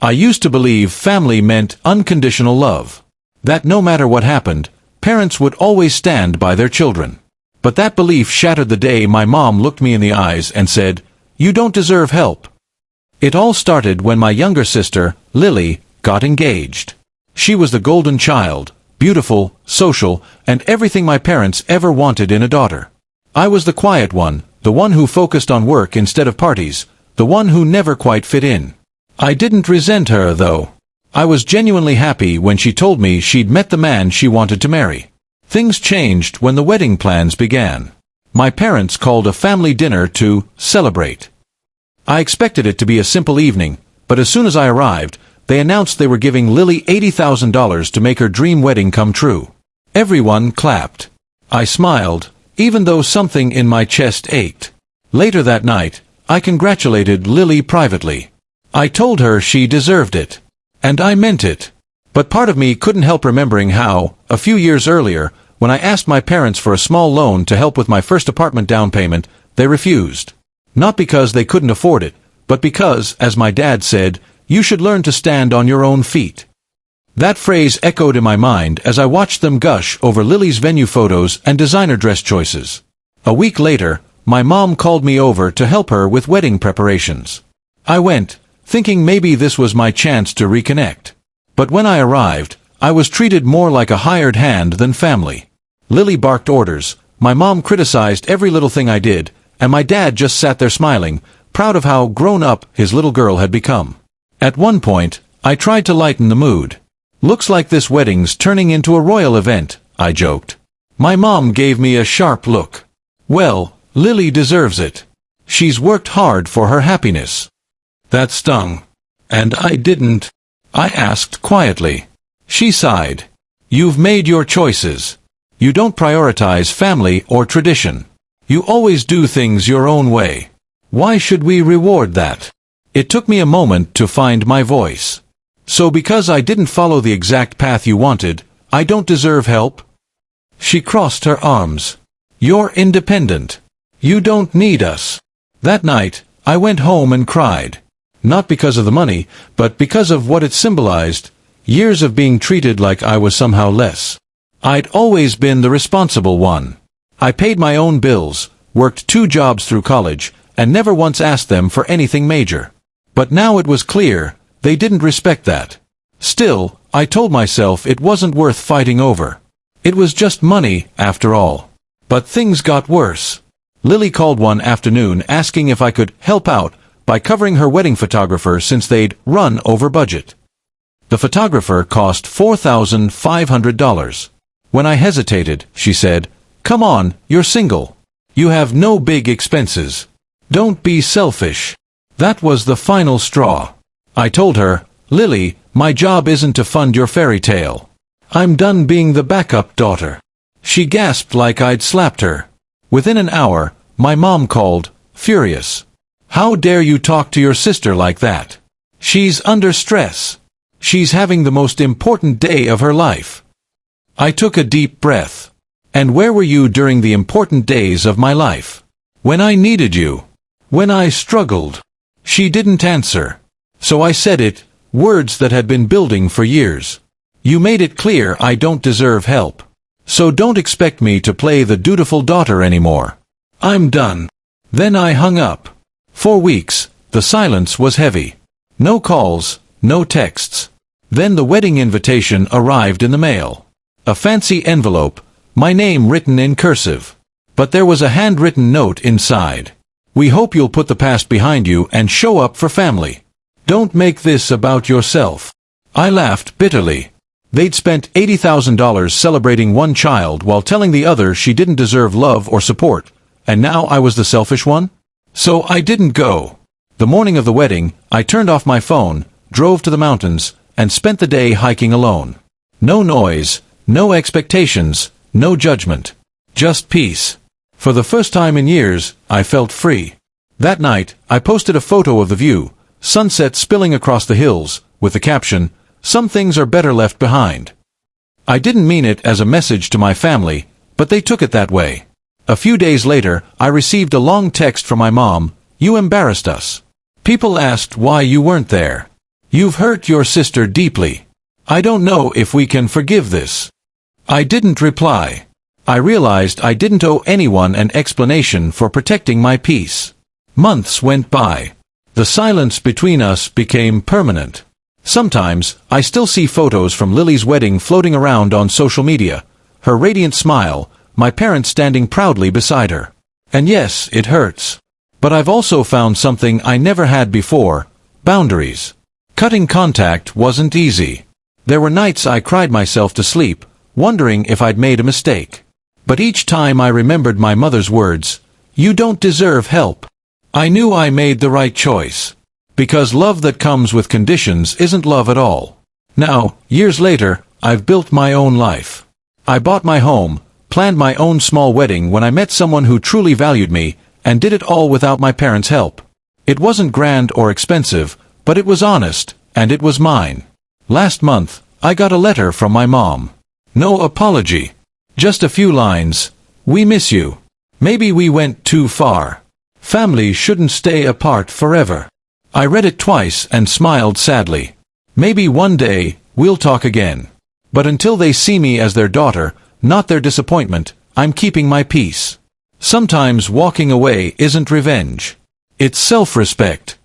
I used to believe family meant unconditional love. That no matter what happened, parents would always stand by their children. But that belief shattered the day my mom looked me in the eyes and said, "You don't deserve help." It all started when my younger sister, Lily, got engaged. She was the golden child, beautiful, social, and everything my parents ever wanted in a daughter. I was the quiet one, the one who focused on work instead of parties, the one who never quite fit in. I didn't resent her, though. I was genuinely happy when she told me she'd met the man she wanted to marry. Things changed when the wedding plans began. My parents called a family dinner to celebrate. I expected it to be a simple evening, but as soon as I arrived, they announced they were giving Lily $80,000 to make her dream wedding come true. Everyone clapped. I smiled, even though something in my chest ached. Later that night, I congratulated Lily privately. I told her she deserved it. And I meant it. But part of me couldn't help remembering how, a few years earlier, when I asked my parents for a small loan to help with my first apartment down payment, they refused. Not because they couldn't afford it, but because, as my dad said, "You should learn to stand on your own feet." That phrase echoed in my mind as I watched them gush over Lily's venue photos and designer dress choices. A week later, my mom called me over to help her with wedding preparations. I went, thinking maybe this was my chance to reconnect. But when I arrived, I was treated more like a hired hand than family. Lily barked orders, my mom criticized every little thing I did, and my dad just sat there smiling, proud of how grown up his little girl had become. At one point, I tried to lighten the mood. "Looks like this wedding's turning into a royal event," I joked. My mom gave me a sharp look. "Well, Lily deserves it. She's worked hard for her happiness." That stung. "And I didn't?" I asked quietly. She sighed. "You've made your choices. You don't prioritize family or tradition. You always do things your own way. Why should we reward that?" It took me a moment to find my voice. "So because I didn't follow the exact path you wanted, I don't deserve help?" She crossed her arms. "You're independent. You don't need us." That night, I went home and cried. Not because of the money, but because of what it symbolized, years of being treated like I was somehow less. I'd always been the responsible one. I paid my own bills, worked 2 jobs through college, and never once asked them for anything major. But now it was clear, they didn't respect that. Still, I told myself it wasn't worth fighting over. It was just money, after all. But things got worse. Lily called one afternoon asking if I could help out by covering her wedding photographer since they'd run over budget. The photographer cost $4,500. When I hesitated, she said, "Come on, you're single. You have no big expenses. Don't be selfish." That was the final straw. I told her, "Lily, my job isn't to fund your fairy tale. I'm done being the backup daughter." She gasped like I'd slapped her. Within an hour, my mom called, furious. "How dare you talk to your sister like that? She's under stress. She's having the most important day of her life." I took a deep breath. "And where were you during the important days of my life? When I needed you? When I struggled?" She didn't answer. So I said it, words that had been building for years. "You made it clear I don't deserve help. So don't expect me to play the dutiful daughter anymore. I'm done." Then I hung up. For weeks, the silence was heavy. No calls, no texts. Then the wedding invitation arrived in the mail. A fancy envelope, my name written in cursive. But there was a handwritten note inside. "We hope you'll put the past behind you and show up for family. Don't make this about yourself." I laughed bitterly. They'd spent $80,000 celebrating one child while telling the other she didn't deserve love or support, and now I was the selfish one? So I didn't go. The morning of the wedding, I turned off my phone, drove to the mountains, and spent the day hiking alone. No noise, no expectations, no judgment. Just peace. For the first time in years, I felt free. That night, I posted a photo of the view, sunset spilling across the hills, with the caption, "Some things are better left behind." I didn't mean it as a message to my family, but they took it that way. A few days later, I received a long text from my mom, "You embarrassed us. People asked why you weren't there." You've hurt your sister deeply. I don't know if we can forgive this." I didn't reply. I realized I didn't owe anyone an explanation for protecting my peace. Months went by. The silence between us became permanent. Sometimes, I still see photos from Lily's wedding floating around on social media. Her radiant smile, my parents standing proudly beside her. And yes, it hurts. But I've also found something I never had before: boundaries. Cutting contact wasn't easy. There were nights I cried myself to sleep, wondering if I'd made a mistake. But each time I remembered my mother's words, "You don't deserve help," I knew I made the right choice. Because love that comes with conditions isn't love at all. Now, years later, I've built my own life. I bought my home, planned my own small wedding when I met someone who truly valued me, and did it all without my parents' help. It wasn't grand or expensive, but it was honest, and it was mine. Last month, I got a letter from my mom. No apology. Just a few lines. "We miss you. Maybe we went too far. Family shouldn't stay apart forever." I read it twice and smiled sadly. Maybe one day, we'll talk again. But until they see me as their daughter, not their disappointment, I'm keeping my peace. Sometimes walking away isn't revenge. It's self-respect.